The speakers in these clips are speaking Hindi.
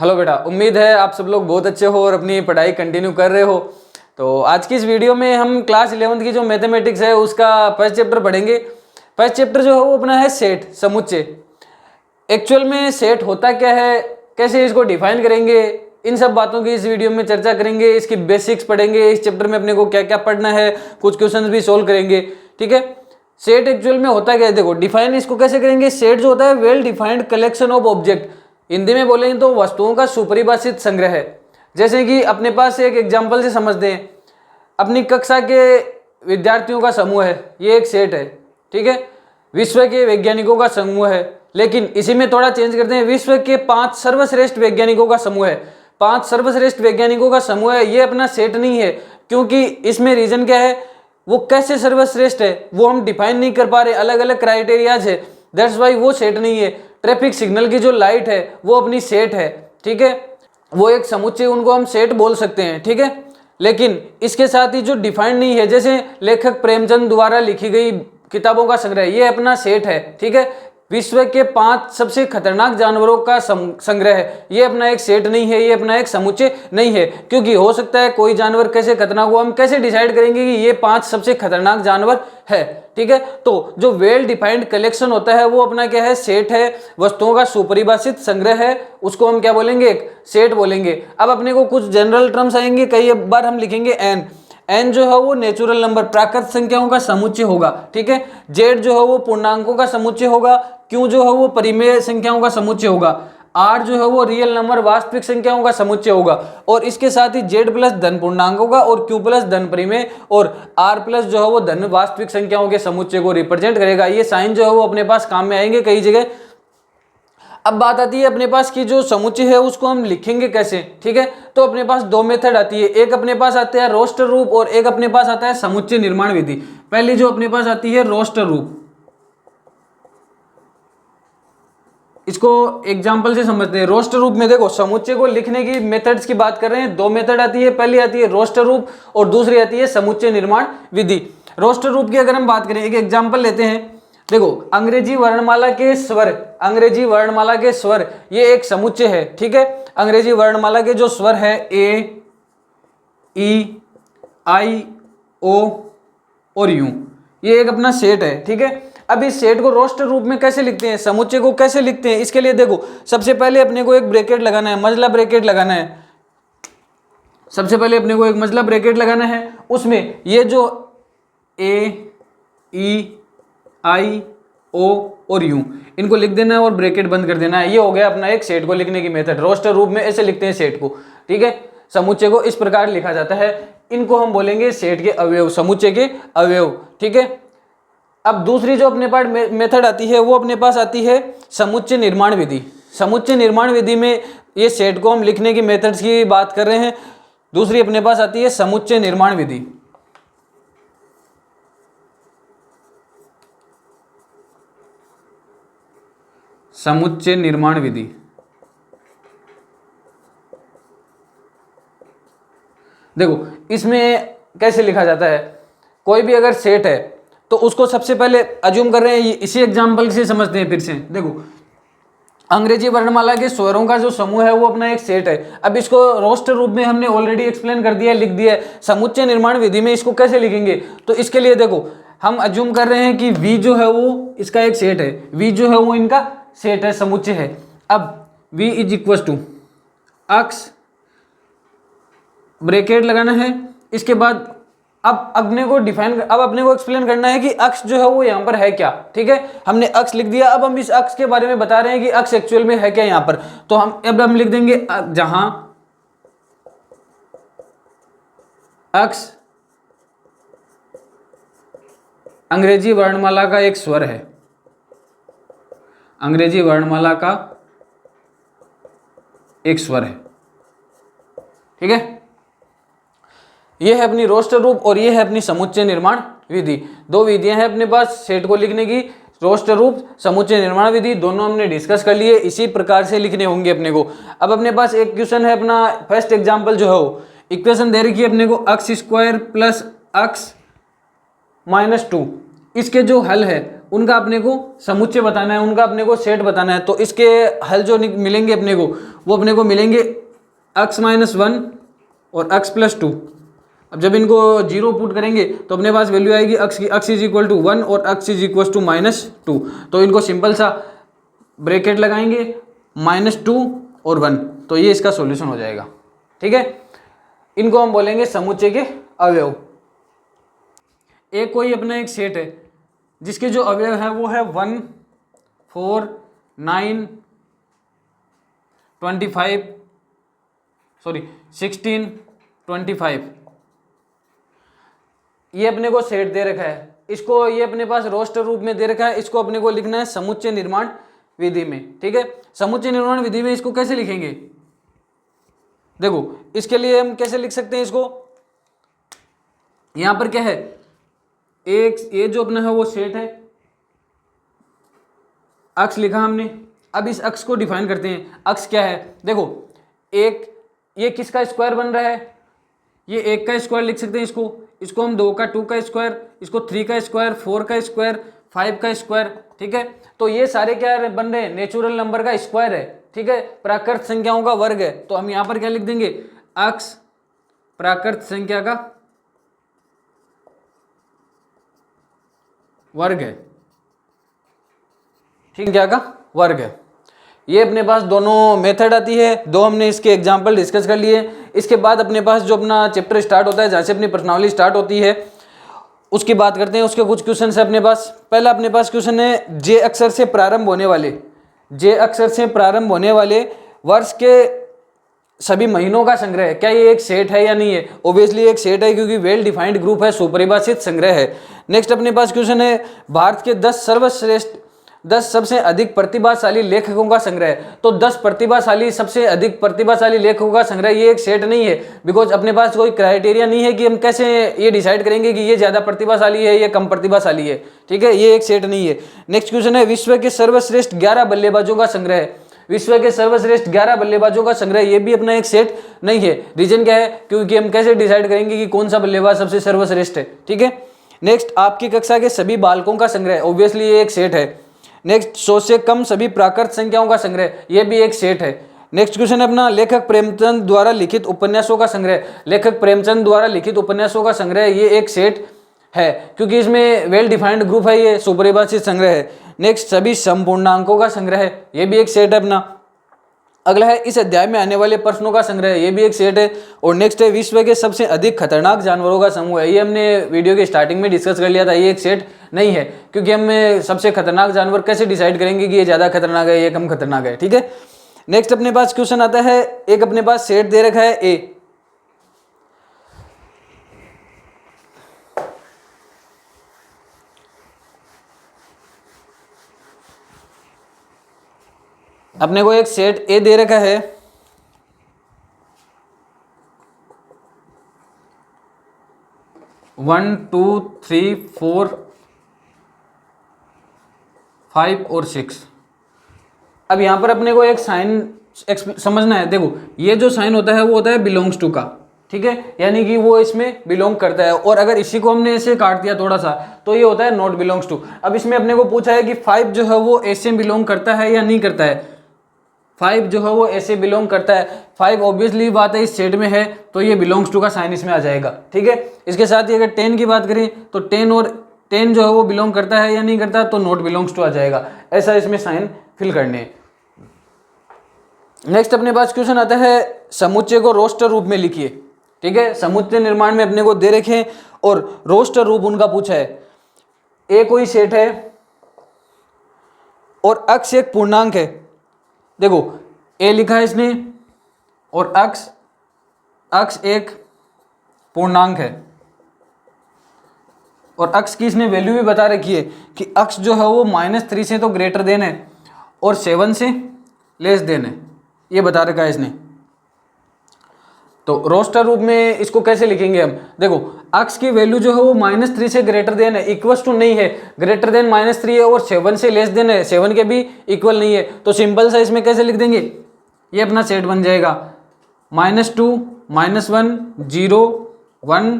हेलो बेटा, उम्मीद है आप सब लोग बहुत अच्छे हो और अपनी पढ़ाई कंटिन्यू कर रहे हो। तो आज की इस वीडियो में हम क्लास 11th की जो मैथमेटिक्स है उसका फर्स्ट चैप्टर पढ़ेंगे। फर्स्ट चैप्टर जो है वो अपना है सेट, समुच्चय। एक्चुअल में सेट होता क्या है, कैसे इसको डिफाइन करेंगे, इन सब बातों की इस वीडियो में चर्चा करेंगे। इसकी बेसिक्स पढ़ेंगे, इस चैप्टर में अपने को क्या क्या पढ़ना है, कुछ क्वेश्चंस भी सोल्व करेंगे। ठीक है, सेट एक्चुअल में होता क्या है, देखो डिफाइन इसको कैसे करेंगे। सेट जो होता है well defined collection of object, Hindi में बोलेंगे तो वस्तुओं का सुपरिभाषित संग्रह है। जैसे कि अपने पास एक एग्जाम्पल से समझते हैं, अपनी कक्षा के विद्यार्थियों का समूह है, ये एक सेट है। ठीक है, विश्व के वैज्ञानिकों का समूह है, लेकिन इसी में थोड़ा चेंज करते हैं, विश्व के 5 सर्वश्रेष्ठ वैज्ञानिकों का समूह है। 5 सर्वश्रेष्ठ वैज्ञानिकों का समूह है, ये अपना सेट नहीं है। क्योंकि इसमें रीजन क्या है, वो कैसे सर्वश्रेष्ठ है वो हम डिफाइन नहीं कर पा रहे, अलग अलग क्राइटेरियाज है, दैट्स वाई वो सेट नहीं है। ट्रैफिक सिग्नल की जो लाइट है वो अपनी सेट है। ठीक है, वो एक समुच्चय, उनको हम सेट बोल सकते हैं। ठीक है, लेकिन इसके साथ ही जो डिफाइंड नहीं है, जैसे लेखक प्रेमचंद द्वारा लिखी गई किताबों का संग्रह, ये अपना सेट है। ठीक है, विश्व के 5 सबसे खतरनाक जानवरों का संग्रह है, ये अपना एक सेट नहीं है, ये अपना एक समुच्चय नहीं है। क्योंकि हो सकता है कोई जानवर कैसे खतरनाक हो, हम कैसे डिसाइड करेंगे कि ये 5 सबसे खतरनाक जानवर है। ठीक है, तो जो वेल डिफाइंड कलेक्शन होता है वो अपना क्या है, सेट है, वस्तुओं का सुपरिभाषित संग्रह है, उसको हम क्या बोलेंगे, एक सेट बोलेंगे। अब अपने को कुछ जनरल टर्म्स आएंगे, कई बार हम लिखेंगे एन। एन जो है वो नेचुरल नंबर, प्राकृत संख्याओं का समुच्चय होगा। ठीक है, जेड जो है वो पूर्णांकों का समुच्चय होगा, क्यू जो है वो परिमेय संख्याओं का समुच्चय होगा, आर जो है वो रियल नंबर वास्तविक संख्याओं का समुच्चय होगा, और इसके साथ ही जेड प्लस धन पूर्णांकों का और क्यू प्लस धन परिमेय और आर प्लस जो है वो धन वास्तविक संख्याओं के समुच्चय को रिप्रेजेंट करेगा। ये साइन जो है वो अपने पास काम में आएंगे कई जगह। अब बात आती है अपने पास की जो समुच्चय है उसको हम लिखेंगे कैसे। ठीक है, तो अपने पास 2 मेथड आती है, एक अपने पास आता है रोस्टर रूप और एक अपने पास आता है समुच्चय निर्माण विधि। पहली जो अपने पास आती है रोस्टर रूप, इसको एग्जांपल से समझते हैं। रोस्टर रूप में देखो, समुच्चय को लिखने की मेथड्स की बात कर रहे हैं, 2 मेथड आती है, पहली आती है रोस्टर रूप और दूसरी आती है समुच्चय निर्माण विधि। रोस्टर रूप की अगर हम बात करें, एक एग्जांपल लेते हैं। देखो, अंग्रेजी वर्णमाला के स्वर, अंग्रेजी वर्णमाला के स्वर ये एक समुच्चय है। ठीक है, अंग्रेजी वर्णमाला के जो स्वर है ए, ई, आई, ओ और यू, ये एक अपना सेट है। ठीक है, अब इस सेट को रोस्टर रूप में कैसे लिखते हैं, समुच्चय को कैसे लिखते हैं, इसके लिए देखो सबसे पहले अपने को एक ब्रैकेट लगाना है, मजला ब्रैकेट लगाना है। सबसे पहले अपने को एक मजला ब्रैकेट लगाना है, उसमें ये जो ए, ई, आई, ओ और यू, इनको लिख देना है और ब्रैकेट बंद कर देना है। ये हो गया अपना एक सेट को लिखने की मेथड। रोस्टर रूप में ऐसे लिखते हैं सेट को। ठीक है, समुच्चय को इस प्रकार लिखा जाता है, इनको हम बोलेंगे सेट के अवयव, समुच्चय के अवयव। ठीक है, अब दूसरी जो अपने पास मेथड आती है वो अपने पास आती है समुच्चय निर्माण विधि। समुच्चय निर्माण विधि में ये सेट को हम लिखने की मेथड्स की बात कर रहे हैं। दूसरी अपने पास आती है समुच्चय निर्माण विधि। समुच्चय निर्माण विधि, देखो इसमें कैसे लिखा जाता है। कोई भी अगर सेट है तो उसको सबसे पहले अज्यूम कर रहे हैं, इसी एग्जांपल से समझते हैं फिर से। देखो, अंग्रेजी वर्णमाला के स्वरों का जो समूह है वो अपना एक सेट है। अब इसको रोस्टर रूप में हमने ऑलरेडी एक्सप्लेन कर दिया, लिख दिया है। समुच्चय निर्माण विधि में इसको कैसे लिखेंगे, तो इसके लिए देखो हम अज्यूम कर रहे हैं कि V जो है वो इसका एक सेट है, V जो है वो इनका सेट है, समुच्चय है। अब V इज इक्वल टू अक्स, ब्रैकेट लगाना है, इसके बाद अब अपने को एक्सप्लेन करना है कि अक्ष जो है वो यहाँ पर है क्या। ठीक है, हमने अक्ष लिख दिया, अब हम इस अक्ष के बारे में बता रहे हैं कि अक्ष एक्चुअल में है क्या यहाँ पर। तो हम लिख देंगे जहां अक्ष अंग्रेजी वर्णमाला का एक स्वर है, अंग्रेजी वर्णमाला का एक स्वर है। ठीक है, ये है अपनी रोस्टर रूप और ये है अपनी समुच्चय निर्माण विधि। 2 विधियां हैं अपने पास सेट को लिखने की, रोस्टर रूप, समुच्चय निर्माण विधि, दोनों हमने डिस्कस कर लिए। इसी प्रकार से लिखने होंगे अपने को। अब अपने पास एक क्वेश्चन है, अपना फर्स्ट एग्जांपल जो है वो इक्वेशन दे रखी है अपने को, x² प्लस x माइनस 2, इसके जो हल है उनका अपने को समुच्चय बताना है, उनका अपने को सेट बताना है। तो इसके हल जो मिलेंगे अपने को, वो अपने को मिलेंगे x-1 और x+2। अब जब इनको 0 पुट करेंगे तो अपने पास वैल्यू आएगी x इज इक्वल टू 1 और x इज इक्वल टू -2। तो इनको सिंपल सा ब्रैकेट लगाएंगे -2 और 1, तो ये इसका सॉल्यूशन हो जाएगा। ठीक है, इनको हम बोलेंगे समुच्चय के अवयव। एक कोई अपना एक सेट है जिसके जो अवयव है वो है 1, 4, 9, 25, 16, 25। ये अपने को सेट दे रखा है, इसको ये अपने पास रोस्टर रूप में दे रखा है। इसको अपने को लिखना है समुच्चय निर्माण विधि में। ठीक है, समुच्चय निर्माण विधि में इसको कैसे लिखेंगे, देखो इसके लिए हम कैसे लिख सकते हैं इसको। यहां पर क्या है, एक ये जो अपना है वो सेट है, अक्ष लिखा हमने। अब इस अक्ष को डिफाइन करते हैं। अक्ष क्या है, देखो एक ये किसका स्क्वायर बन रहा है, ये 1 का स्क्वायर लिख सकते हैं इसको हम 2 का 2 का स्क्वायर, इसको 3 का स्क्वायर, 4 का स्क्वायर, 5 का स्क्वायर। ठीक है, तो ये सारे क्या बन रहे हैं, नेचुरल नंबर का स्क्वायर है। ठीक है, प्राकृत संख्याओं का वर्ग है। तो हम यहां पर क्या लिख देंगे, अक्ष प्राकृत संख्या का वर्ग है। ठीक, क्या का वर्ग है। ये अपने पास दोनों मेथड आती है, दो हमने इसके एग्जांपल डिस्कस कर लिए। इसके बाद अपने पास जो अपना चैप्टर स्टार्ट होता है, जहाँ से अपनी प्रश्नावली स्टार्ट होती है, उसकी बात करते हैं। उसके कुछ क्वेश्चन है अपने पास। पहला अपने पास क्वेश्चन है, जे अक्षर से प्रारंभ होने वाले वर्ष के सभी महीनों का संग्रह है। क्या ये एक सेट है या नहीं है? ऑब्वियसली एक सेट है, क्योंकि वेल डिफाइंड ग्रुप है, सुपरिभाषित संग्रह है। नेक्स्ट अपने पास क्वेश्चन है, भारत के 10 सबसे अधिक प्रतिभाशाली लेखकों का संग्रह। तो 10 सबसे अधिक प्रतिभाशाली लेखकों का संग्रह, ये एक सेट नहीं है, बिकॉज अपने पास कोई क्राइटेरिया नहीं है कि हम कैसे ये डिसाइड करेंगे कि ये ज्यादा प्रतिभाशाली है, ये कम प्रतिभाशाली है। ठीक है, ये एक सेट नहीं है। नेक्स्ट क्वेश्चन है, विश्व के सर्वश्रेष्ठ 11 बल्लेबाजों का संग्रह है। विश्व के सर्वश्रेष्ठ 11 बल्लेबाजों का संग्रह, ये भी अपना एक सेट नहीं है। रीजन क्या है, क्योंकि हम कैसे डिसाइड करेंगे कि कौन सा बल्लेबाज सबसे सर्वश्रेष्ठ है। ठीक है, नेक्स्ट आपकी कक्षा के सभी बालकों का संग्रह, ऑब्वियसली ये एक सेट है। नेक्स्ट 100 से कम सभी प्राकृत संख्याओं का संग्रह, ये भी एक सेट है। नेक्स्ट क्वेश्चन है अपना, लेखक प्रेमचंद द्वारा लिखित उपन्यासों का संग्रह। लेखक प्रेमचंद द्वारा लिखित उपन्यासों का संग्रह, ये एक सेट है, क्योंकि इसमें वेल डिफाइंड ग्रुप है, ये सुपरिभाषित संग्रह है। नेक्स्ट सभी संपूर्णांकों का संग्रह है, ये भी एक सेट है अपना। अगला है, इस अध्याय में आने वाले प्रश्नों का संग्रह, ये भी एक सेट है। और नेक्स्ट है, विश्व के सबसे अधिक खतरनाक जानवरों का समूह है। ये हमने वीडियो के स्टार्टिंग में डिस्कस कर लिया था, ये एक सेट नहीं है, क्योंकि हम सबसे खतरनाक जानवर कैसे डिसाइड करेंगे कि ये ज्यादा खतरनाक है, ये कम खतरनाक है। ठीक है, नेक्स्ट अपने पास क्वेश्चन आता है, एक अपने पास सेट दे रखा है ए। अपने को एक सेट ए दे रखा है, वन 2 3 4 5 और 6। अब यहां पर अपने को एक साइन समझना है। देखो ये जो साइन होता है वो होता है बिलोंग्स टू का। ठीक है, यानी कि वो इसमें बिलोंग करता है। और अगर इसी को हमने ऐसे काट दिया थोड़ा सा, तो ये होता है नॉट बिलोंग्स टू। अब इसमें अपने को पूछा है कि 5 जो है वो ऐसे बिलोंग करता है या नहीं करता है। 5 जो है वो ऐसे बिलोंग करता है। 5 ऑब्वियसली बात है इस सेट में है, तो ये बिलोंग्स टू का साइन इसमें आ जाएगा। ठीक है, इसके साथ ही अगर 10 की बात करें तो 10 जो है वो बिलोंग करता है या नहीं करता, तो नॉट बिलोंग्स टू आ जाएगा। ऐसा इसमें साइन फिल करने हैं। नेक्स्ट अपने पास क्वेश्चन आता है, समुच्चय को रोस्टर रूप में लिखिए। ठीक है, समुच्चय निर्माण में अपने को दे रखे और रोस्टर रूप उनका पूछा है। ए कोई सेट है और अक्ष एक पूर्णांक है। देखो ए लिखा है इसने और अक्ष एक पूर्णांक है, और अक्ष की इसने वैल्यू भी बता रखी है कि अक्ष जो है वो -3 से तो ग्रेटर देन है और 7 से लेस देन है, ये बता रखा है इसने। तो रोस्टर रूप में इसको कैसे लिखेंगे हम? देखो अक्ष की वैल्यू जो है वो -3 से ग्रेटर देन है, इक्वल्स टू नहीं है। ग्रेटर देन -3 है और 7 से लेस देन है, 7 के भी इक्वल नहीं है। तो सिंपल सा इसमें कैसे लिख देंगे, ये अपना सेट बन जाएगा -2 -1 0 1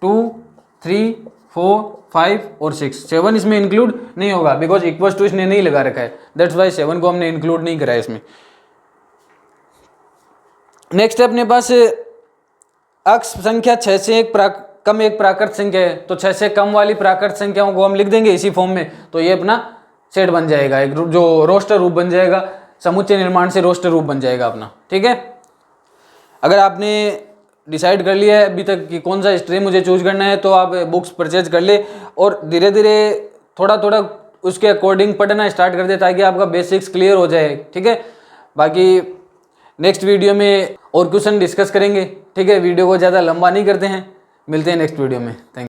2 3 4 5 और 6, 7 इसमें इंक्लूड नहीं होगा बिकॉज इक्वल्स टू इसने नहीं लगा रखा है, दैट्स वाई 7 को हमने इंक्लूड नहीं करा है इसमें। नेक्स्ट है अपने पास अक्ष संख्या 6 से कम एक प्राकृत संख्या है, तो 6 से कम वाली प्राकृत संख्याओं को हम लिख देंगे इसी फॉर्म में, तो ये अपना सेट बन जाएगा, एक जो रोस्टर रूप बन जाएगा, समुच्चय निर्माण से रोस्टर रूप बन जाएगा अपना। ठीक है, अगर आपने डिसाइड कर लिया है अभी तक कि कौन सा स्ट्रीम मुझे चूज करना है, तो आप बुक्स परचेज कर ले और धीरे धीरे थोड़ा थोड़ा उसके अकॉर्डिंग पढ़ना स्टार्ट कर दे ताकि आपका बेसिक्स क्लियर हो जाए। ठीक है, बाकी नेक्स्ट वीडियो में और क्वेश्चन डिस्कस करेंगे। ठीक है, वीडियो को ज़्यादा लंबा नहीं करते हैं, मिलते हैं नेक्स्ट वीडियो में। Thank you.